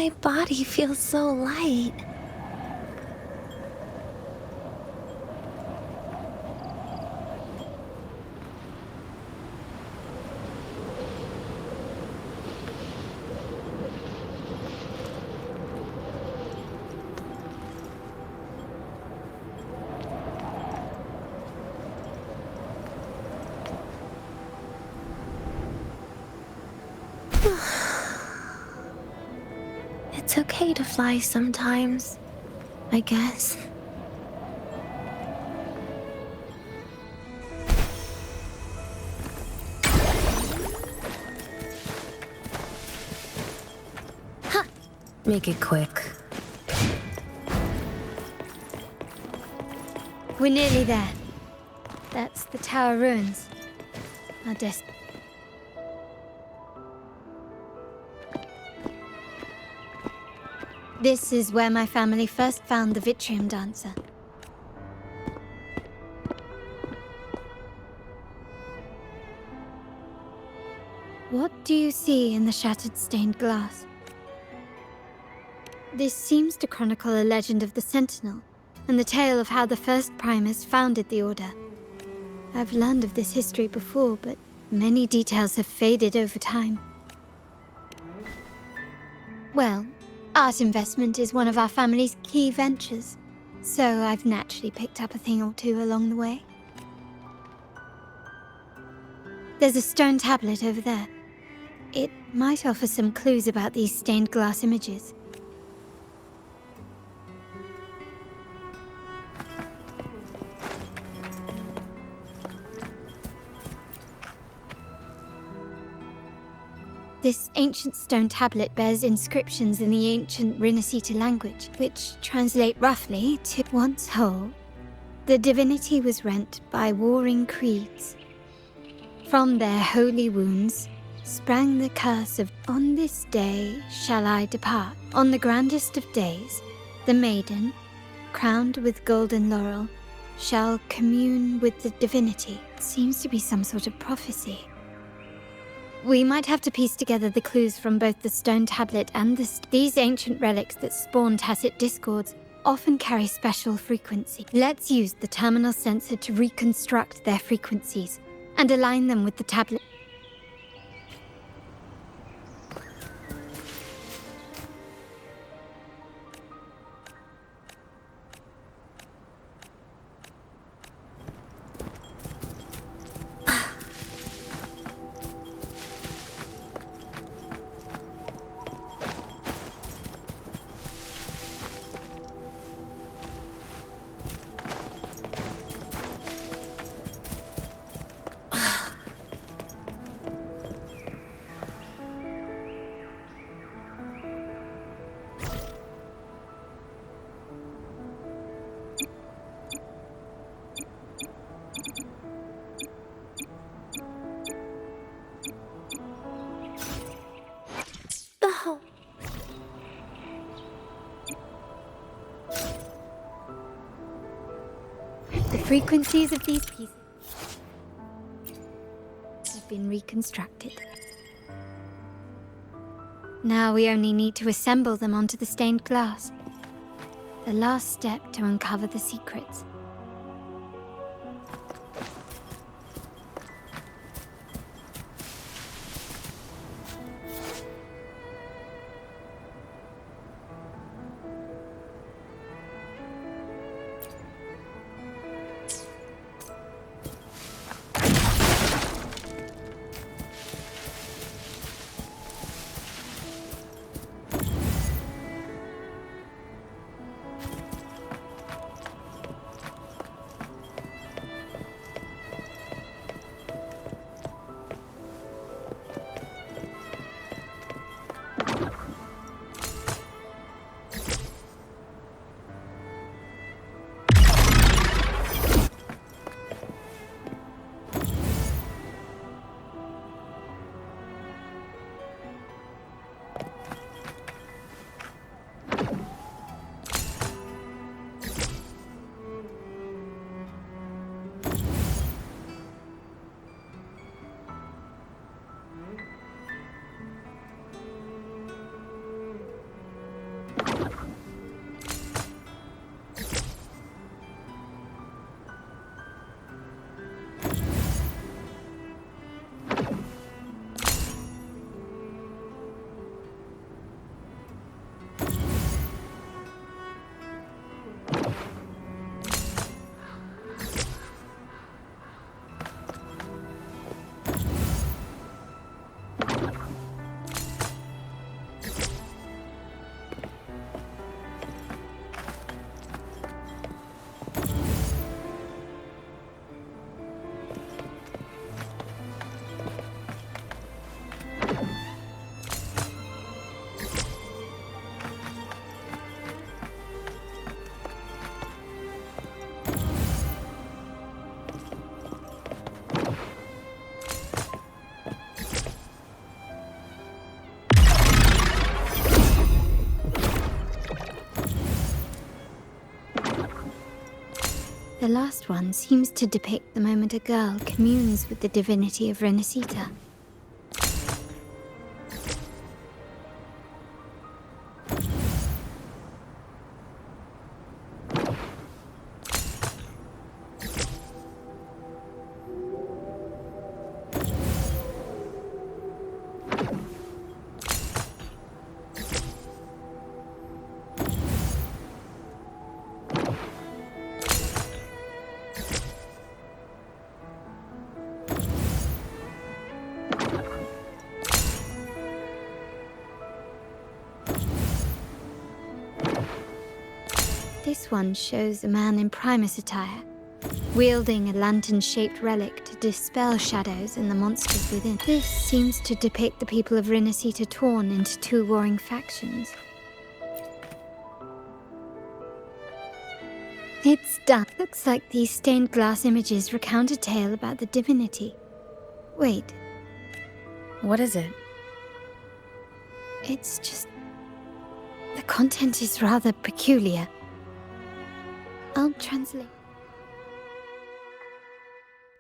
My body feels so light. It's okay to fly sometimes, I guess. Ha! Make it quick. We're nearly there. That's the tower ruins. Our destiny. This is where my family first found the Vitrium dancer. What do you see in the shattered stained glass? This seems to chronicle a legend of the Sentinel, and the tale of how the first Primus founded the Order. I've learned of this history before, but many details have faded over time. Well, art investment is one of our family's key ventures, so I've naturally picked up a thing or two along the way. There's a stone tablet over there. It might offer some clues about these stained glass images. This ancient stone tablet bears inscriptions in the ancient Rinascita language, which translate roughly to once whole, the divinity was rent by warring creeds. From their holy wounds sprang the curse of on this day shall I depart. On the grandest of days, the maiden, crowned with golden laurel, shall commune with the divinity. Seems to be some sort of prophecy. We might have to piece together the clues from both the stone tablet and these ancient relics that spawn tacit discords often carry special frequency. Let's use the terminal sensor to reconstruct their frequencies and align them with the tablet. Oh. The frequencies of these pieces have been reconstructed. Now we only need to assemble them onto the stained glass. The last step to uncover the secrets. The last one seems to depict the moment a girl communes with the divinity of Renacita. This one shows a man in Primus attire, wielding a lantern-shaped relic to dispel shadows and the monsters within. This seems to depict the people of Renacita torn into two warring factions. It's done. Looks like these stained glass images recount a tale about the divinity. Wait. What is it? It's just... the content is rather peculiar. I'll translate.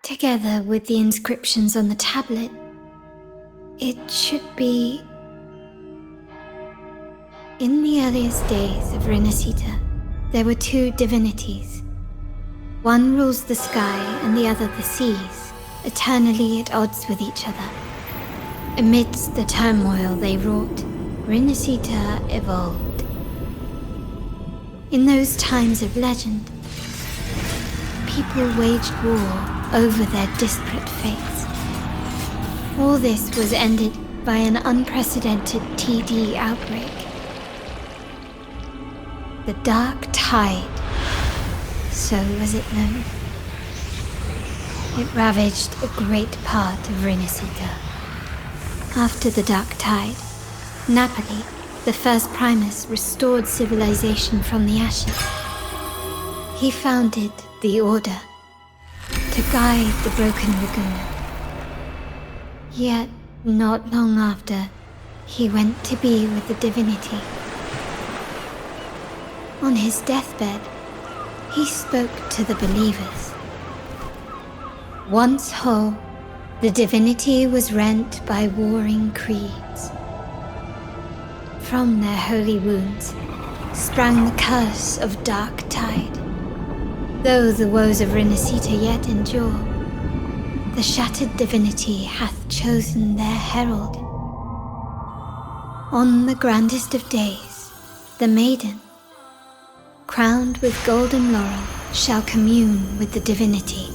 Together with the inscriptions on the tablet, it should be... In the earliest days of Renacita, there were two divinities. One rules the sky and the other the seas, eternally at odds with each other. Amidst the turmoil they wrought, Renacita evolved. In those times of legend, people waged war over their disparate fates. All this was ended by an unprecedented TD outbreak. The Dark Tide, so was it known. It ravaged a great part of Renacita. After the Dark Tide, Napoli, the first Primus, restored civilization from the ashes. He founded the Order to guide the broken Laguna. Yet, not long after, he went to be with the divinity. On his deathbed, he spoke to the believers. Once whole, the divinity was rent by warring creeds. From their holy wounds sprang the curse of Dark Tide. Though the woes of Renacita yet endure, the shattered divinity hath chosen their herald. On the grandest of days, the maiden, crowned with golden laurel, shall commune with the divinity.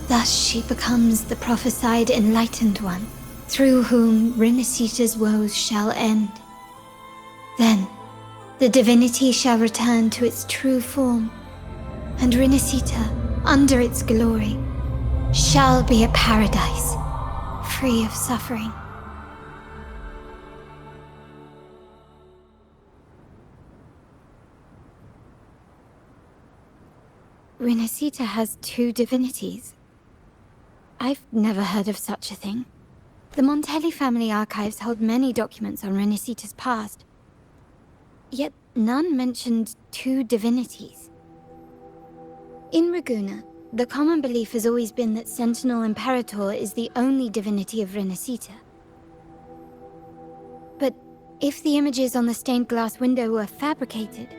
Thus she becomes the prophesied enlightened one, through whom Renacita's woes shall end. Then, the divinity shall return to its true form, and Renacita, under its glory, shall be a paradise, free of suffering. Renacita has two divinities. I've never heard of such a thing. The Montelli family archives hold many documents on Renacita's past, yet none mentioned two divinities. In Ragusa, the common belief has always been that Sentinel Imperator is the only divinity of Renacita. But if the images on the stained glass window were fabricated,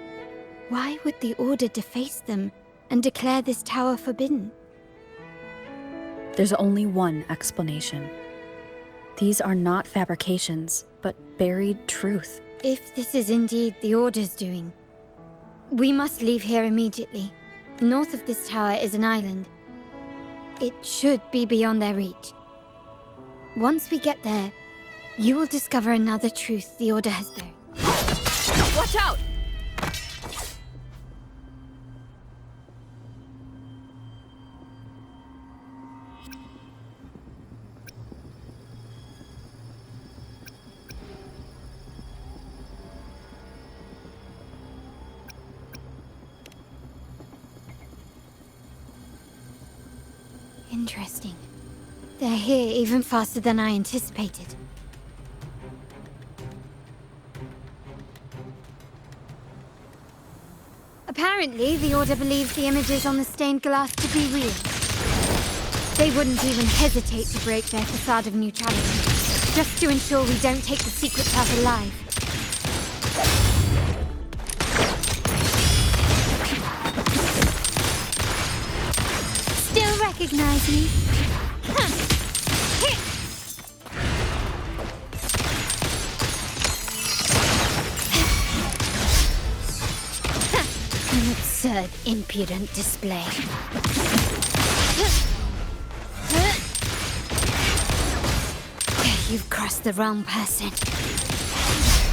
why would the Order deface them and declare this tower forbidden? There's only one explanation. These are not fabrications, but buried truth. If this is indeed the Order's doing, we must leave here immediately. North of this tower is an island. It should be beyond their reach. Once we get there, you will discover another truth the Order has buried. Watch out! Interesting. They're here even faster than I anticipated. Apparently Apparently, the Order believes the images on the stained glass to be real. They wouldn't even hesitate to break their facade of neutrality, just to ensure we don't take the secrets out alive. Still recognize me? An absurd, impudent display. You've crossed the wrong person.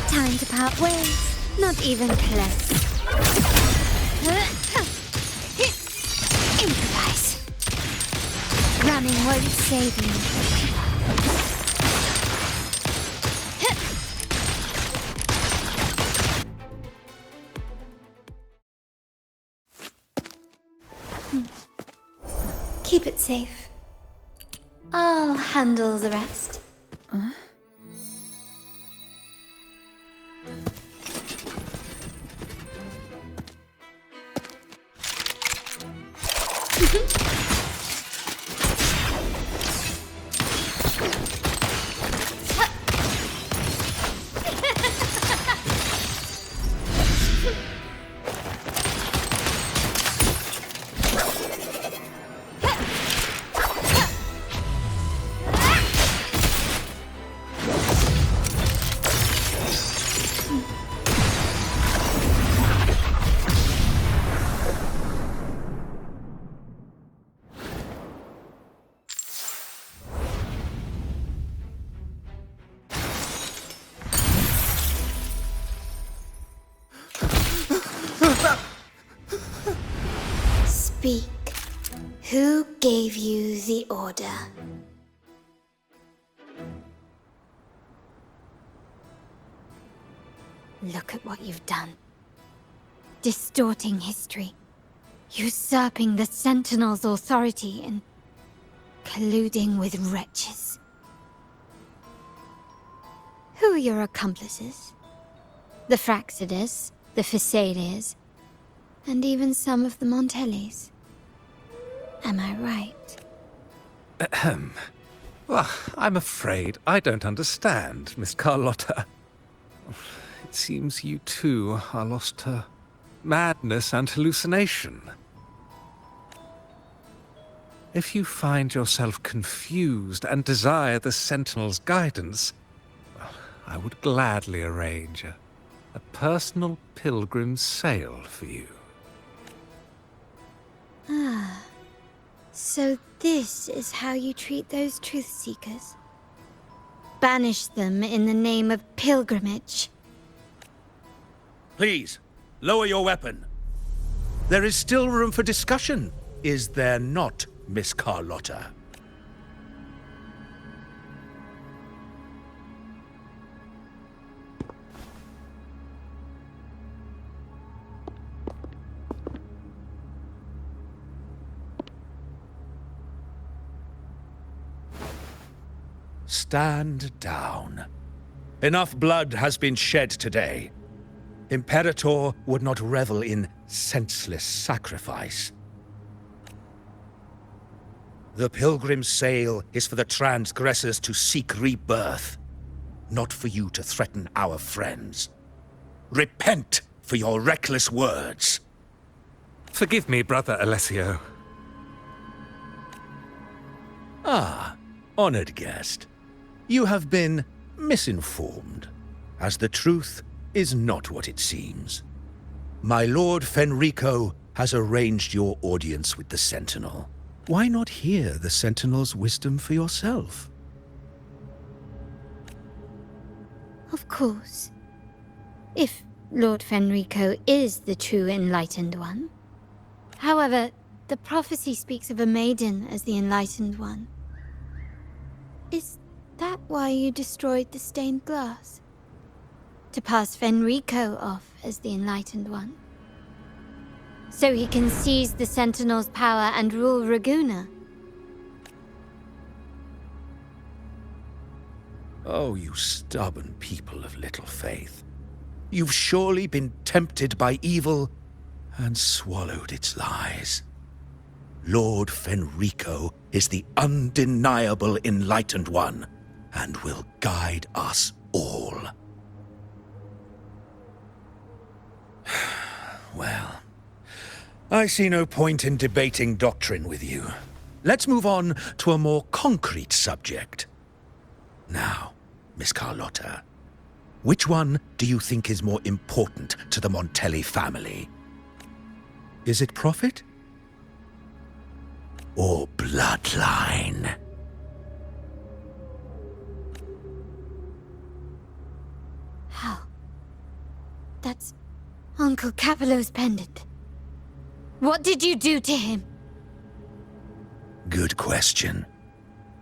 Time to part ways. Not even close. Improvise. Running won't save you. Keep it safe. I'll handle the rest. Speak. Who gave you the order? Look at what you've done. Distorting history. Usurping the Sentinel's authority and colluding with wretches. Who are your accomplices? The Fraxidus, the Phisades, and even some of the Montellis. Am I right? Ahem. Well, I'm afraid I don't understand, Miss Carlotta. It seems you too are lost to madness and hallucination. If you find yourself confused and desire the Sentinel's guidance, I would gladly arrange a personal pilgrim's sail for you. Ah. So this is how you treat those truth seekers? Banish them in the name of pilgrimage. Please, lower your weapon. There is still room for discussion, is there not, Miss Carlotta? Stand down. Enough blood has been shed today. Imperator would not revel in senseless sacrifice. The pilgrim's sail is for the transgressors to seek rebirth, not for you to threaten our friends. Repent for your reckless words. Forgive me, Brother Alessio. Ah, honored guest. You have been misinformed, as the truth is not what it seems. My Lord Fenrico has arranged your audience with the Sentinel. Why not hear the Sentinel's wisdom for yourself? Of course. If Lord Fenrico is the true Enlightened One. However, the prophecy speaks of a maiden as the Enlightened One. Is that why you destroyed the stained glass? To pass Fenrico off as the Enlightened One? So he can seize the Sentinel's power and rule Raguna? Oh, you stubborn people of little faith. You've surely been tempted by evil and swallowed its lies. Lord Fenrico is the undeniable Enlightened One, and will guide us all. Well, I see no point in debating doctrine with you. Let's move on to a more concrete subject. Now, Miss Carlotta, which one do you think is more important to the Montelli family? Is it profit? Or bloodline? How? That's Uncle Capello's pendant. What did you do to him? Good question.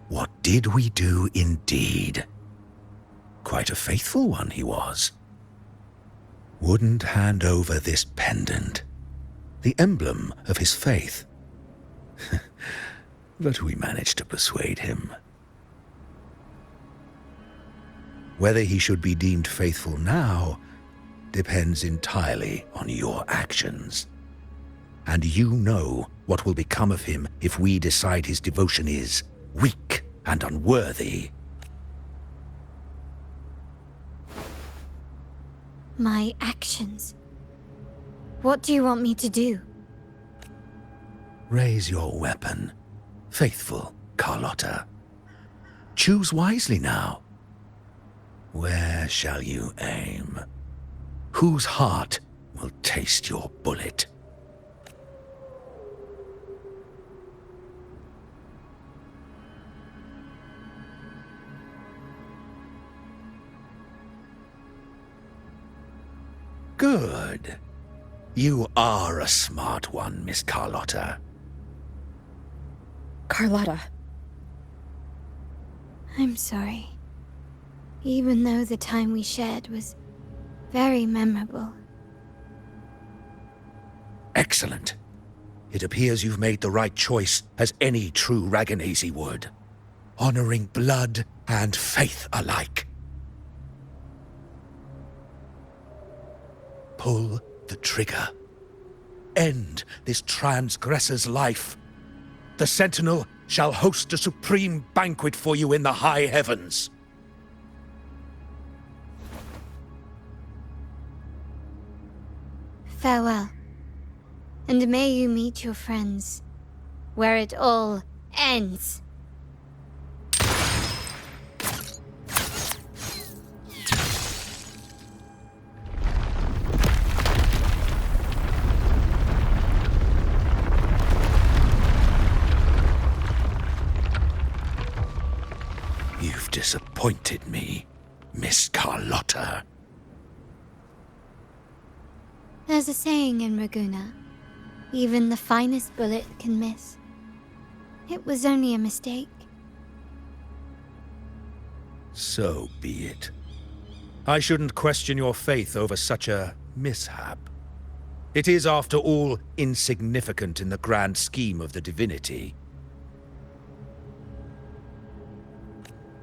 What did we do indeed? Quite a faithful one he was. Wouldn't hand over this pendant, the emblem of his faith. But we managed to persuade him. Whether he should be deemed faithful now depends entirely on your actions. And you know what will become of him if we decide his devotion is weak and unworthy. My actions? What do you want me to do? Raise your weapon, faithful Carlotta. Choose wisely now. Where shall you aim? Whose heart will taste your bullet? Good. You are a smart one, Miss Carlotta. Carlotta. I'm sorry. Even though the time we shared was very memorable. Excellent. It appears you've made the right choice, as any true Ragganese would. Honoring blood and faith alike. Pull the trigger. End this transgressor's life. The Sentinel shall host a supreme banquet for you in the high heavens. Farewell. And may you meet your friends, where it all ends. You've disappointed me, Miss Carlotta. There's a saying in Raguna, even the finest bullet can miss. It was only a mistake. So be it. I shouldn't question your faith over such a mishap. It is, after all, insignificant in the grand scheme of the divinity.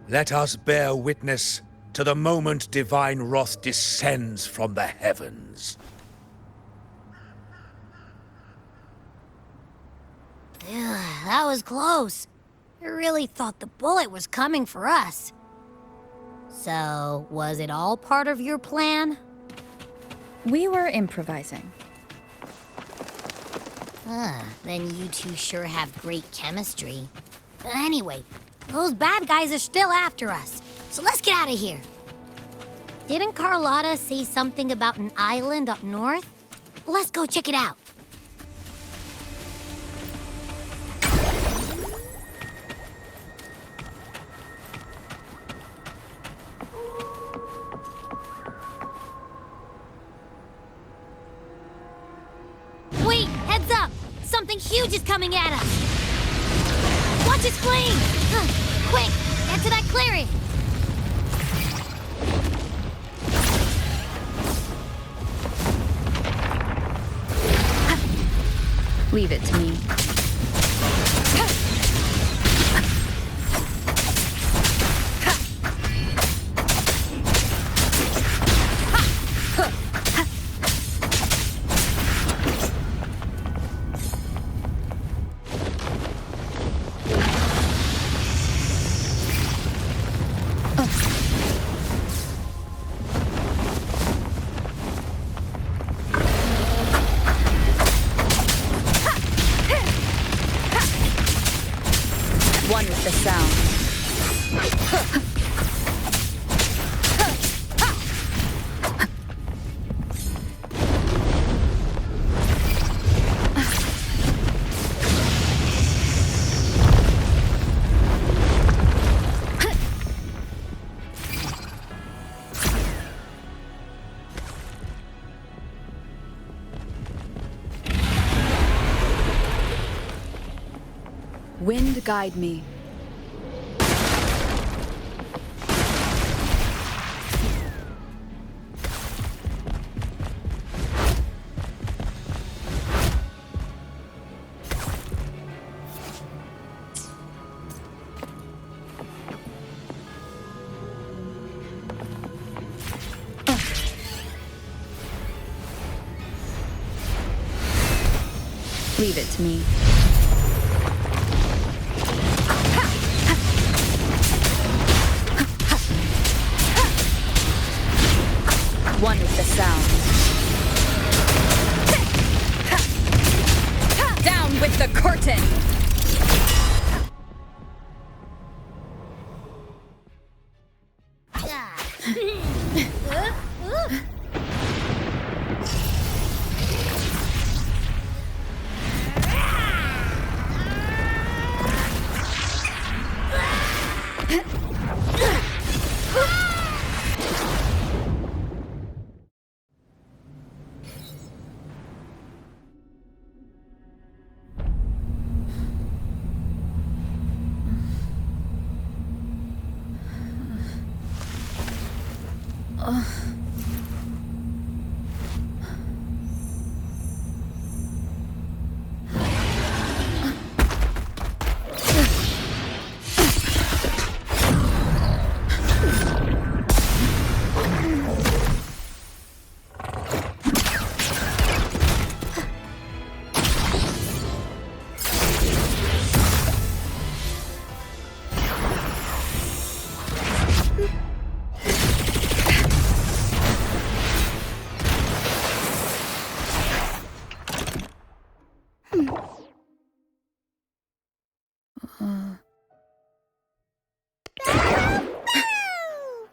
Let us bear witness to the moment divine wrath descends from the heavens. That was close. I really thought the bullet was coming for us. So, was it all part of your plan? We were improvising. Then you two sure have great chemistry. But anyway, those bad guys are still after us. So let's get out of here. Didn't Carlotta say something about an island up north? Let's go check it out. Wait, heads up! Something huge is coming at us! Watch its flame! Quick, get to that clearing! Leave it to me. with the sound. Wind guide me. Leave it to me. One with the sound. Down with the curtain!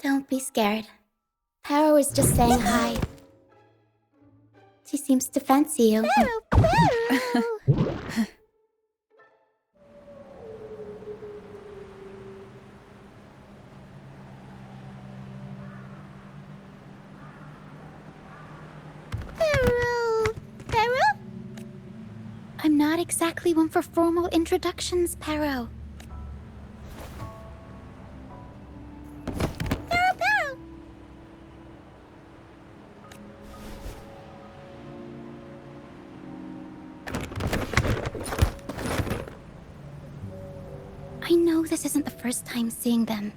Don't be scared. Paro was just saying hi. She seems to fancy you. I'm not exactly one for formal introductions, Paro. I know this isn't the first time seeing them.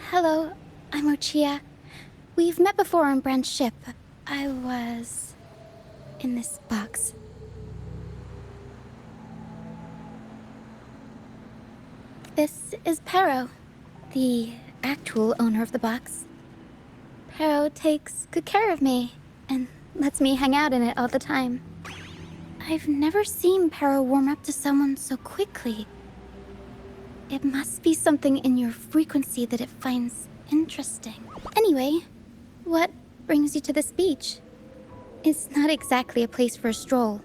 Hello, I'm Ochia. We've met before on Brand's ship. I was in this box. This is Paro, the actual owner of the box. Paro takes good care of me and lets me hang out in it all the time. I've never seen Paro warm up to someone so quickly. It must be something in your frequency that it finds interesting. Anyway, what brings you to this beach? It's not exactly a place for a stroll.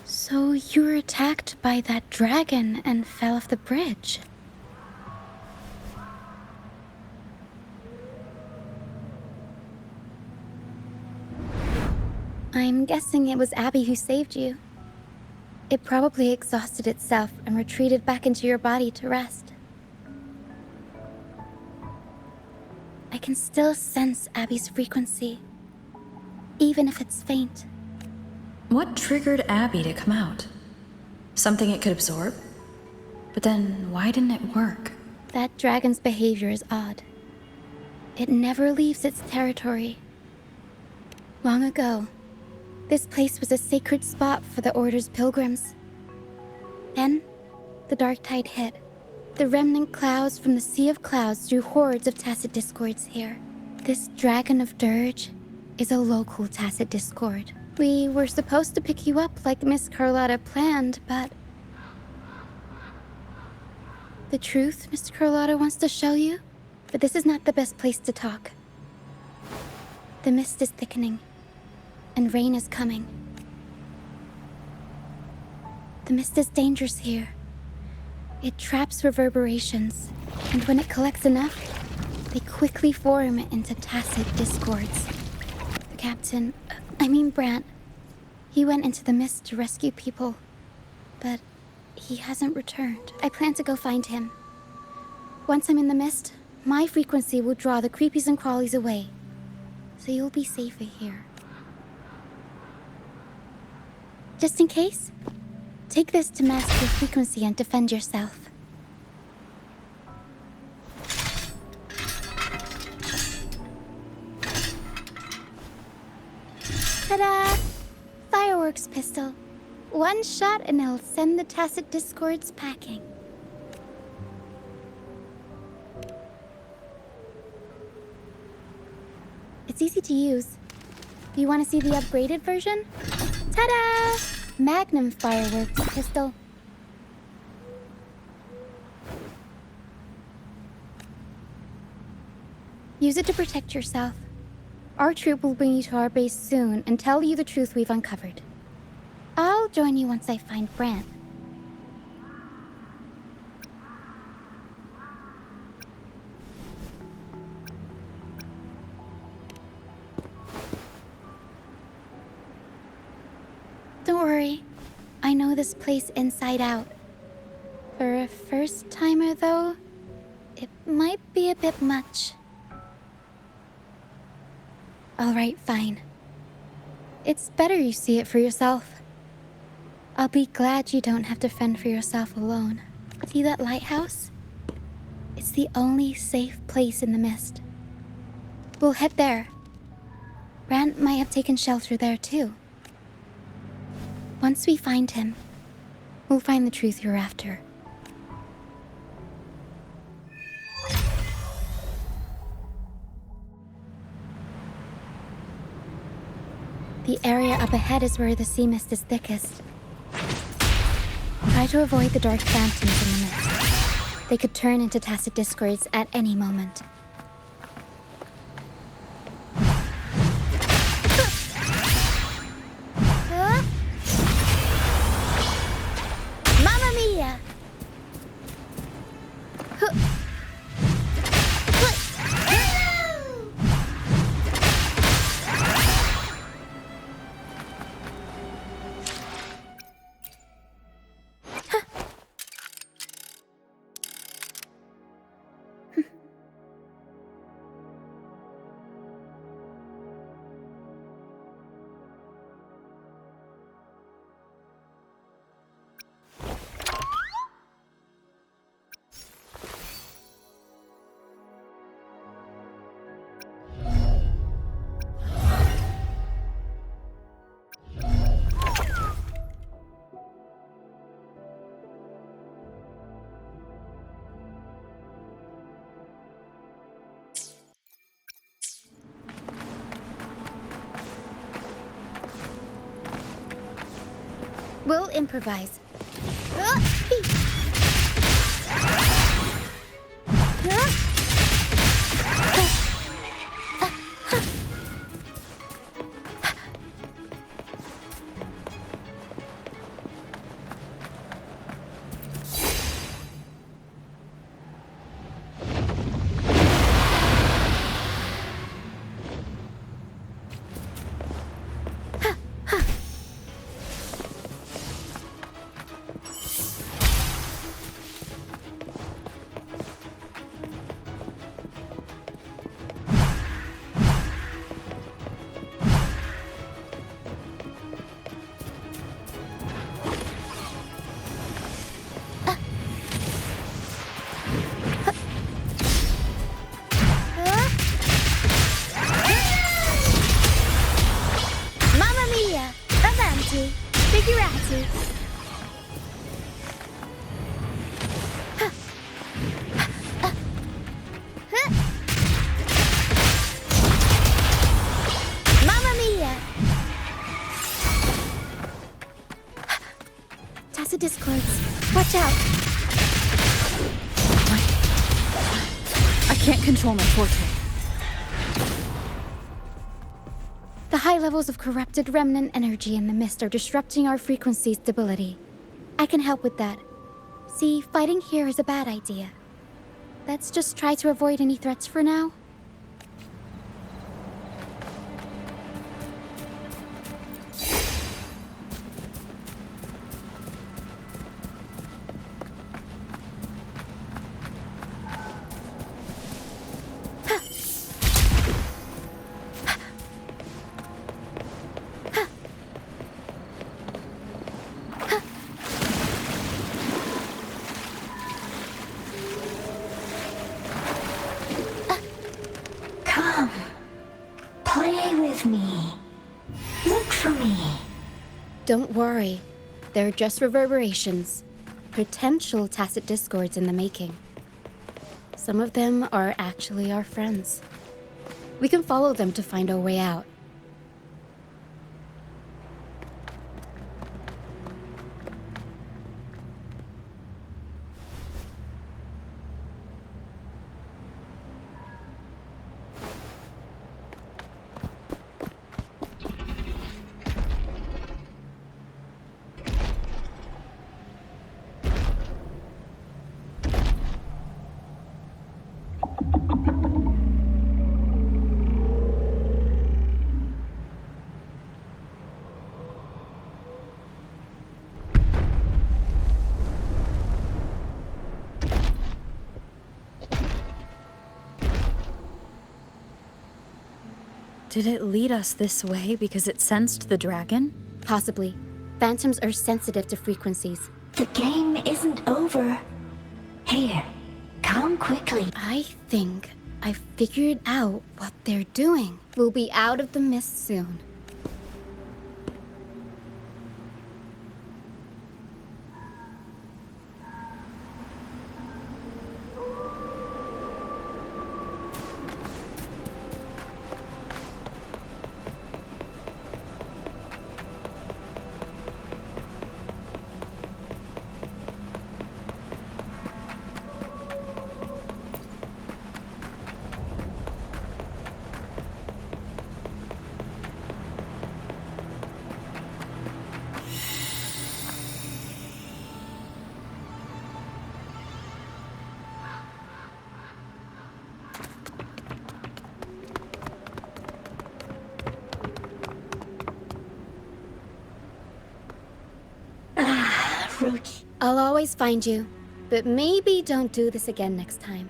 So you were attacked by that dragon and fell off the bridge. I'm guessing it was Abby who saved you. It probably exhausted itself and retreated back into your body to rest. I can still sense Abby's frequency, even if it's faint. What triggered Abby to come out? Something it could absorb? But then, why didn't it work? That dragon's behavior is odd. It never leaves its territory. Long ago, this place was a sacred spot for the Order's pilgrims. Then, the dark tide hit. The remnant clouds from the Sea of Clouds drew hordes of Tacet Discords here. This Dragon of Dirge is a local tacit discord. We were supposed to pick you up like Miss Carlotta planned, but... The truth Miss Carlotta wants to show you? But this is not the best place to talk. The mist is thickening, and rain is coming. The mist is dangerous here. It traps reverberations, and when it collects enough, they quickly form into tacit discords. The captain, Brant, he went into the mist to rescue people, but he hasn't returned. I plan to go find him. Once I'm in the mist, my frequency will draw the creepies and crawlies away, so you'll be safer here. Just in case, take this to mask your frequency and defend yourself. Ta-da! Fireworks pistol. One shot and it'll send the tacit discords packing. It's easy to use. Do you want to see the upgraded version? Ta-da! Magnum fireworks pistol. Use it to protect yourself. Our troop will bring you to our base soon and tell you the truth we've uncovered. I'll join you once I find Brant. Don't worry. I know this place inside out. For a first-timer, though, it might be a bit much. Alright, fine. It's better you see it for yourself. I'll be glad you don't have to fend for yourself alone. See that lighthouse? It's the only safe place in the mist. We'll head there. Brant might have taken shelter there too. Once we find him, we'll find the truth you're after. The area up ahead is where the sea mist is thickest. Try to avoid the dark phantoms in the mist. They could turn into tacit discords at any moment. Mamma mia! We'll improvise. can't control my forte. The high levels of corrupted remnant energy in the mist are disrupting our frequency stability. I can help with that. See, fighting here is a bad idea. Let's just try to avoid any threats for now. Come. Play with me. Look for me. Don't worry. They're just reverberations. Potential tacit discords in the making. Some of them are actually our friends. We can follow them to find our way out. Did it lead us this way because it sensed the dragon? Possibly. Phantoms are sensitive to frequencies. The game isn't over. Here, come quickly. I think I figured out what they're doing. We'll be out of the mist soon. Roach. I'll always find you, but maybe don't do this again next time.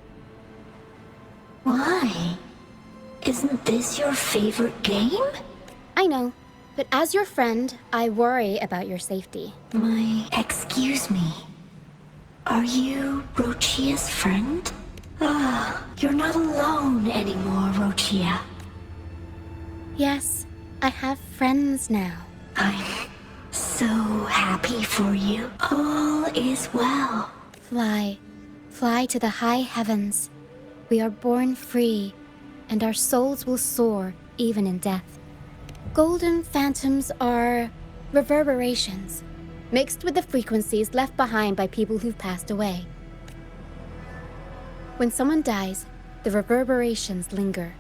Why? Isn't this your favorite game? I know, but as your friend, I worry about your safety. Excuse me. Are you Rochia's friend? You're not alone anymore, Rochia. Yes, I have friends now. I'm so happy for you. All is well. Fly. Fly to the high heavens. We are born free, and our souls will soar even in death. Golden phantoms are reverberations, mixed with the frequencies left behind by people who've passed away. When someone dies, the reverberations linger.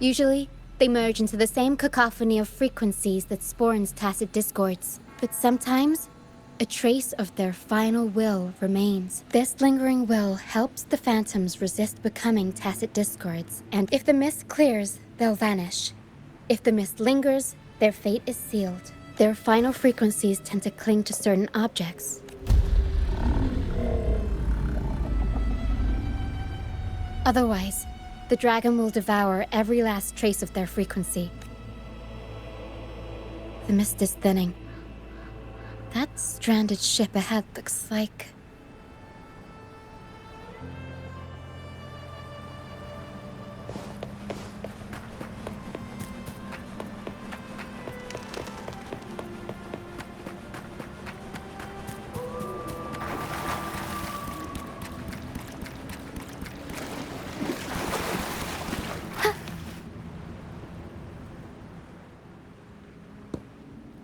Usually, they merge into the same cacophony of frequencies that spawns tacit discords. But sometimes, a trace of their final will remains. This lingering will helps the phantoms resist becoming tacit discords, and if the mist clears, they'll vanish. If the mist lingers, their fate is sealed. Their final frequencies tend to cling to certain objects. Otherwise, the dragon will devour every last trace of their frequency. The mist is thinning. That stranded ship ahead looks like...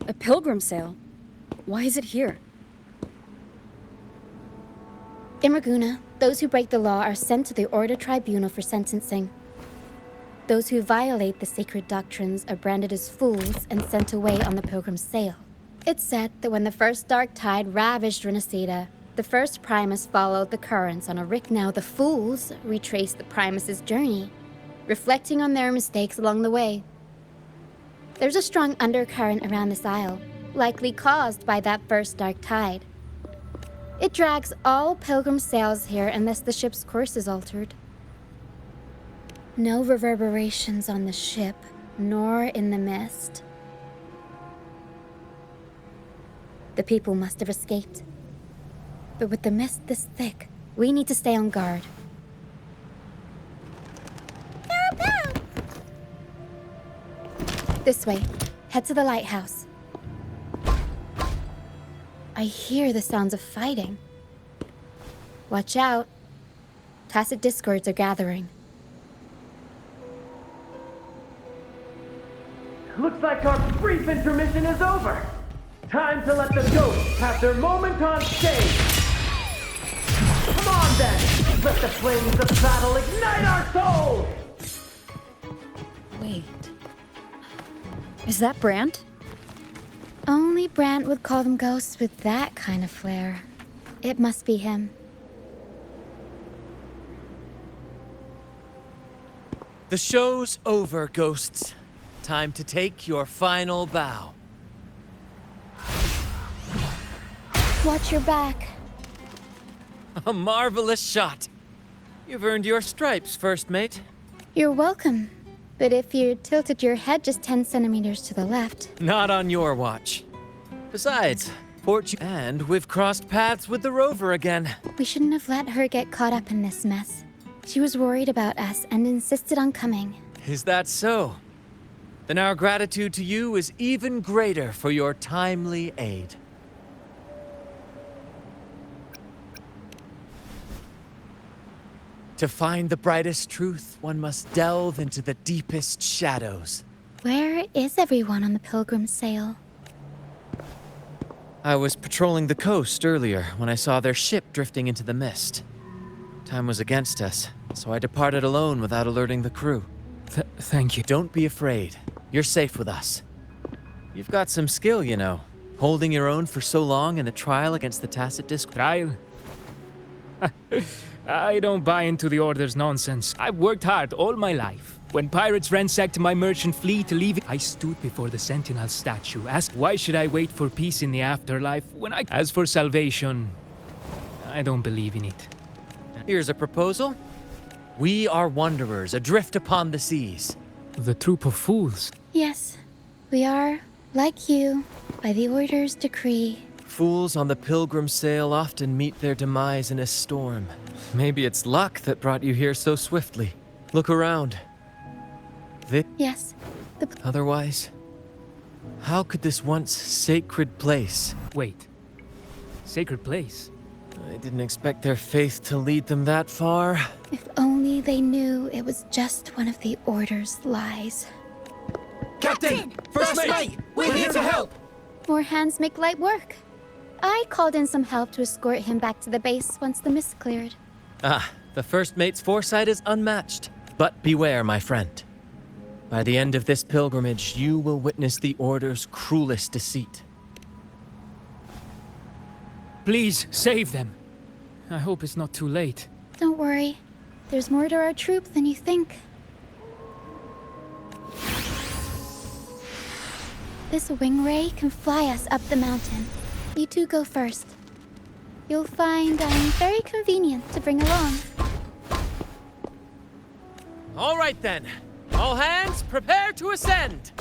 A pilgrim sail? Why is it here? In Raguna, Those who break the law are sent to the Order Tribunal for sentencing. Those who violate the sacred doctrines are branded as fools and sent away on the Pilgrim's Sail. It's said that when the first dark tide ravaged Renacida, the first Primus followed the currents on a rick. Now the fools retraced the Primus's journey, reflecting on their mistakes along the way. There's a strong undercurrent around this isle, likely caused by that first dark tide. It drags all Pilgrim sails here unless the ship's course is altered. No reverberations on the ship, nor in the mist. The people must have escaped. But with the mist this thick, we need to stay on guard. This way. Head to the lighthouse. I hear the sounds of fighting. Watch out. Tacit discords are gathering. Looks like our brief intermission is over. Time to let the ghosts have their moment on stage. Come on then, let the flames of battle ignite our souls! Wait. Is that Brant? Only Brant would call them ghosts with that kind of flair. It must be him. The show's over, ghosts. Time to take your final bow. Watch your back. A marvelous shot. You've earned your stripes, first mate. You're welcome. But if you tilted your head just 10 centimeters to the left... Not on your watch. Besides, and we've crossed paths with the rover again. We shouldn't have let her get caught up in this mess. She was worried about us and insisted on coming. Is that so? Then our gratitude to you is even greater for your timely aid. To find the brightest truth, one must delve into the deepest shadows. Where is everyone on the Pilgrim's Sail? I was patrolling the coast earlier when I saw their ship drifting into the mist. Time was against us, so I departed alone without alerting the crew. Thank you. Don't be afraid. You're safe with us. You've got some skill, you know. Holding your own for so long in the trial against the Tacit Disc. Trial? I don't buy into the Order's nonsense. I've worked hard all my life. When pirates ransacked my merchant fleet, leaving, I stood before the Sentinel statue, asked why should I wait for peace in the afterlife when I... As for salvation, I don't believe in it. Here's a proposal. We are wanderers, adrift upon the seas. The troop of fools. Yes, we are, like you, by the Order's decree. Fools on the Pilgrim's Sail often meet their demise in a storm. Maybe it's luck that brought you here so swiftly. Look around. Yes, Otherwise, how could this once sacred place... Wait. Sacred place? I didn't expect their faith to lead them that far. If only they knew it was just one of the Order's lies. Captain! First mate! We're here to help! More hands make light work. I called in some help to escort him back to the base once the mist cleared. Ah, the first mate's foresight is unmatched. But beware, my friend. By the end of this pilgrimage, you will witness the Order's cruelest deceit. Please, save them. I hope it's not too late. Don't worry. There's more to our troop than you think. This wing ray can fly us up the mountain. You two go first. You'll find I'm very convenient to bring along. All right then. All hands, prepare to ascend!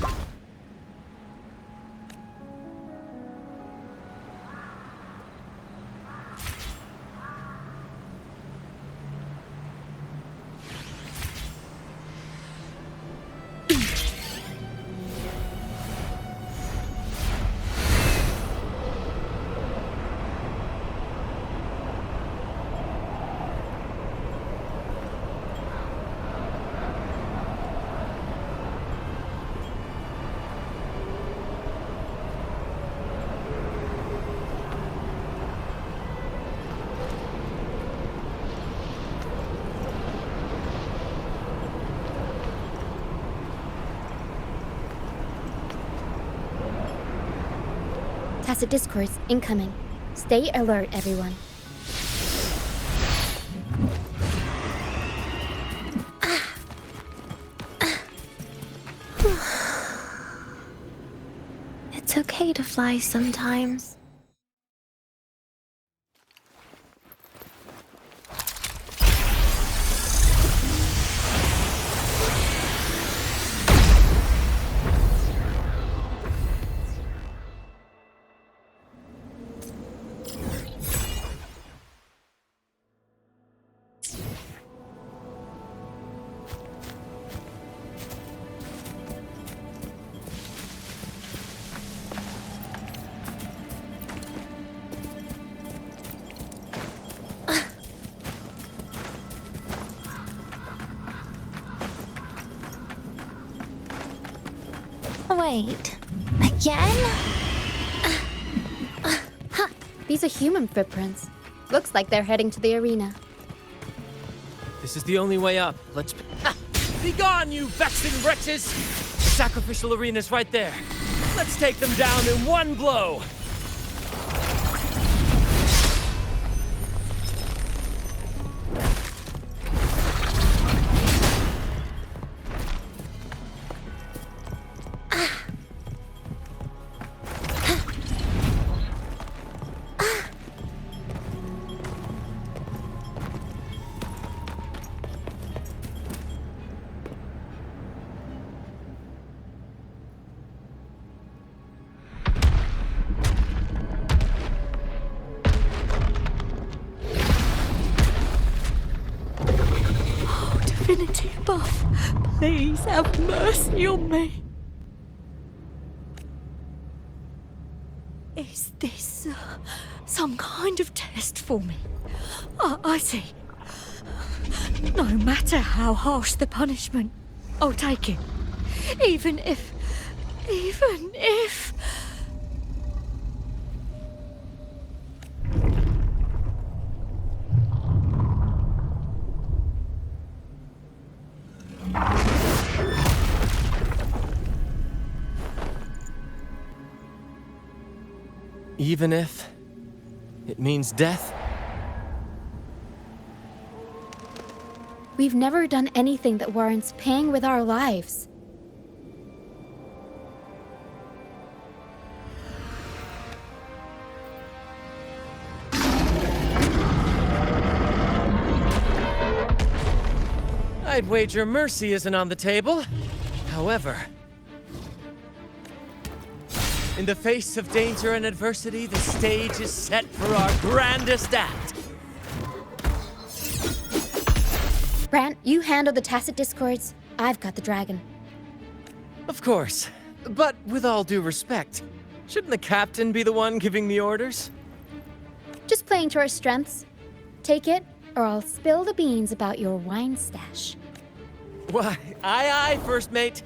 tacit discords incoming. Stay alert, everyone. It's okay to fly sometimes. Wait, again? These are human footprints. Looks like they're heading to the arena. This is the only way up. Let's... Be gone, you vexing wretches! The sacrificial arena's right there. Let's take them down in one blow! Divinity above, please have mercy on me. Is this some kind of test for me? I see. No matter how harsh the punishment, I'll take it. Even if... Even if it means death? We've never done anything that warrants paying with our lives. I'd wager mercy isn't on the table. However, in the face of danger and adversity, the stage is set for our grandest act. Brant, you handle the tacit discords. I've got the dragon. Of course. But with all due respect, shouldn't the captain be the one giving the orders? Just playing to our strengths. Take it, or I'll spill the beans about your wine stash. Why, aye, first mate.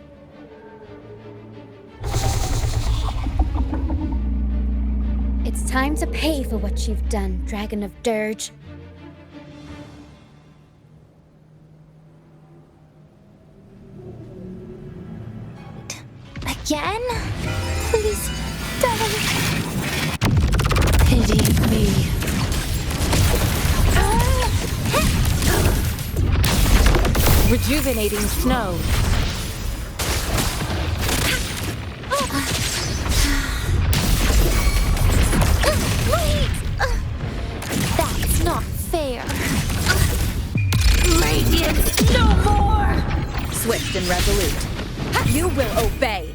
It's time to pay for what you've done, Dragon of Dirge. Again? Please don't. Pity me. Rejuvenating snow. Wait! That's not fair. Radiance, no more! Swift and resolute. You will obey.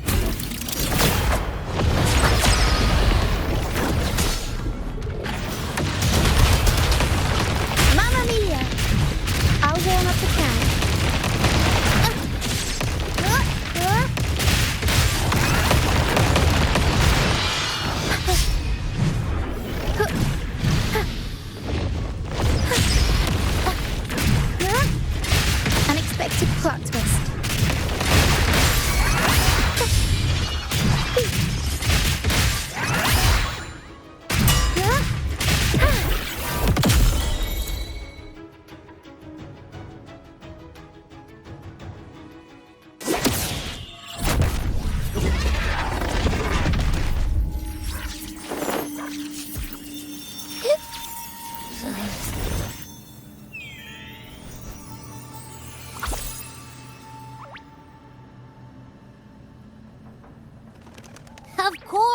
Mamma mia! I'll warm up the can. Unexpected plot twist.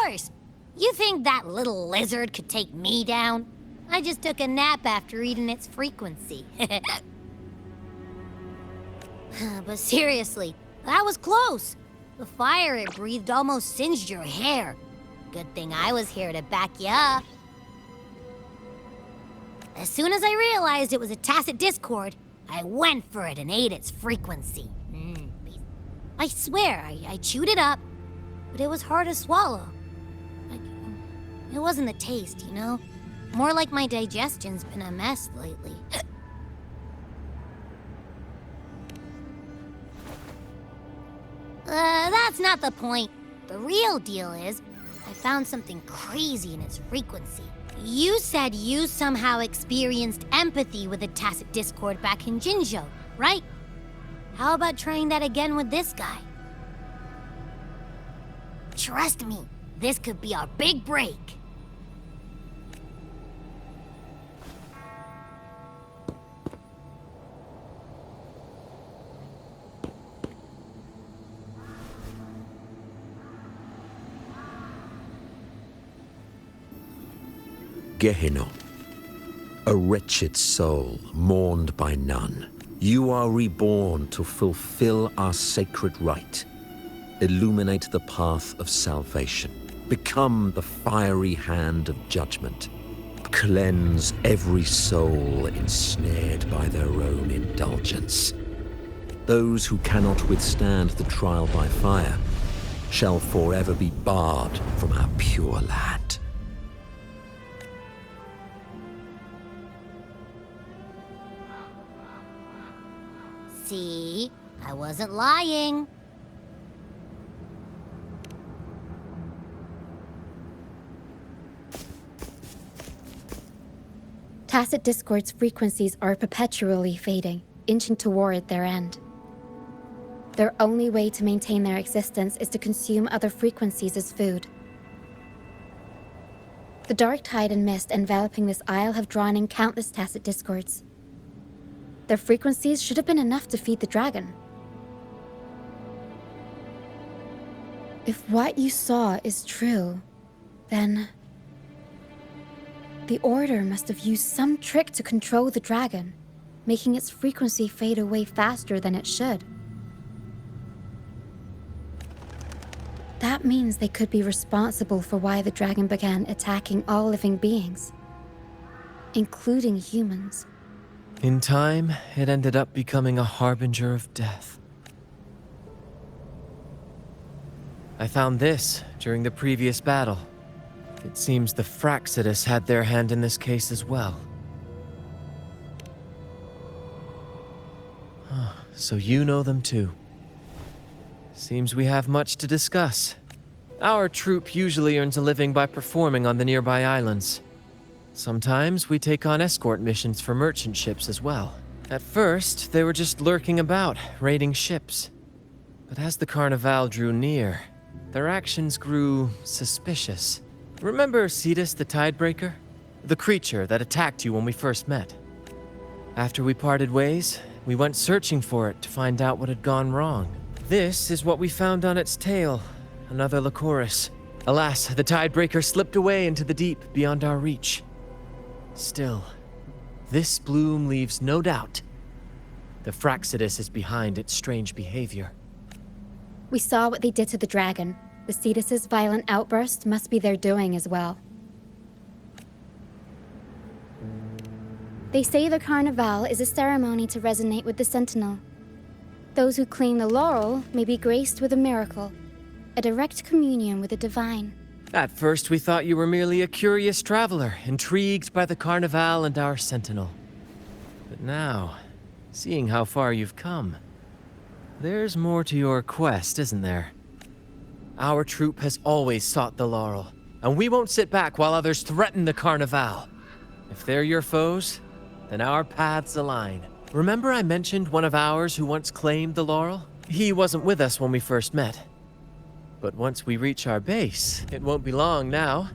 course. You think that little lizard could take me down? I just took a nap after eating its frequency. But seriously, that was close. The fire it breathed almost singed your hair. Good thing I was here to back you up. As soon as I realized it was a tacit discord, I went for it and ate its frequency. I swear, I chewed it up, but it was hard to swallow. It wasn't the taste, you know? More like my digestion's been a mess lately. That's not the point. The real deal is, I found something crazy in its frequency. You said you somehow experienced empathy with the tacit discord back in Jinzhou, right? How about trying that again with this guy? Trust me, this could be our big break. Gehenna, a wretched soul mourned by none. You are reborn to fulfill our sacred rite. Illuminate the path of salvation. Become the fiery hand of judgment. Cleanse every soul ensnared by their own indulgence. Those who cannot withstand the trial by fire shall forever be barred from our pure land. See? I wasn't lying. Tacit discord's frequencies are perpetually fading, inching toward their end. Their only way to maintain their existence is to consume other frequencies as food. The dark tide and mist enveloping this isle have drawn in countless tacit discords. Their frequencies should have been enough to feed the dragon. If what you saw is true, then the Order must have used some trick to control the dragon, making its frequency fade away faster than it should. That means they could be responsible for why the dragon began attacking all living beings, including humans. In time, it ended up becoming a harbinger of death. I found this during the previous battle. It seems the Fraxidus had their hand in this case as well. So you know them too. Seems we have much to discuss. Our troop usually earns a living by performing on the nearby islands. Sometimes we take on escort missions for merchant ships as well. At first, they were just lurking about, raiding ships. But as the Carnival drew near, their actions grew suspicious. Remember Cetus the Tidebreaker? The creature that attacked you when we first met. After we parted ways, we went searching for it to find out what had gone wrong. This is what we found on its tail, another Lycoris. Alas, the Tidebreaker slipped away into the deep beyond our reach. Still, this bloom leaves no doubt. The Fraxidus is behind its strange behavior. We saw what they did to the dragon. The Cetus's violent outburst must be their doing as well. They say the Carnival is a ceremony to resonate with the Sentinel. Those who claim the laurel may be graced with a miracle, a direct communion with the divine. At first, we thought you were merely a curious traveler, intrigued by the Carnival and our Sentinel. But now, seeing how far you've come, there's more to your quest, isn't there? Our troop has always sought the laurel, and we won't sit back while others threaten the Carnival. If they're your foes, then our paths align. Remember I mentioned one of ours who once claimed the laurel? He wasn't with us when we first met. But once we reach our base, it won't be long now.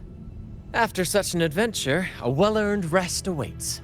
After such an adventure, a well-earned rest awaits.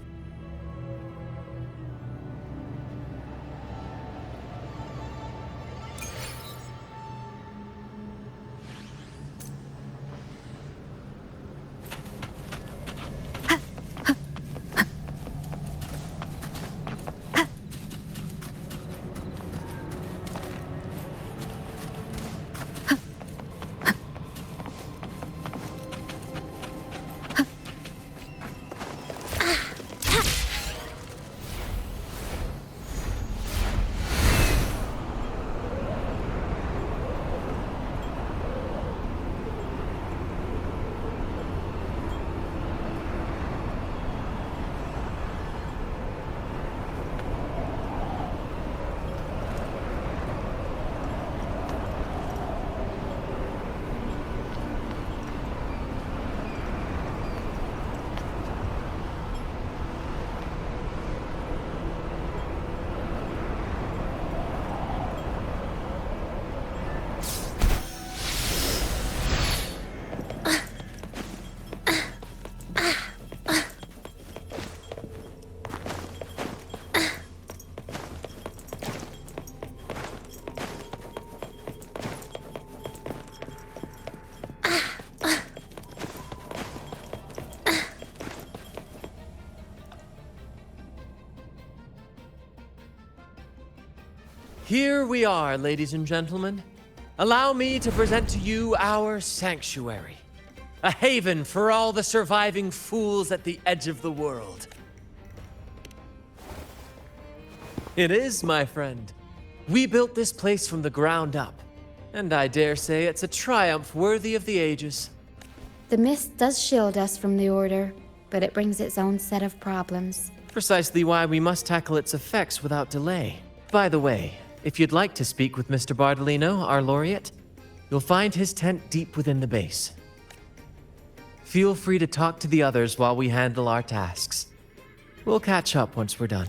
Here we are, ladies and gentlemen. Allow me to present to you our sanctuary. A haven for all the surviving fools at the edge of the world. It is, my friend. We built this place from the ground up, and I dare say it's a triumph worthy of the ages. The mist does shield us from the Order, but it brings its own set of problems. Precisely why we must tackle its effects without delay. By the way, if you'd like to speak with Mr. Bardolino, our laureate, you'll find his tent deep within the base. Feel free to talk to the others while we handle our tasks. We'll catch up once we're done.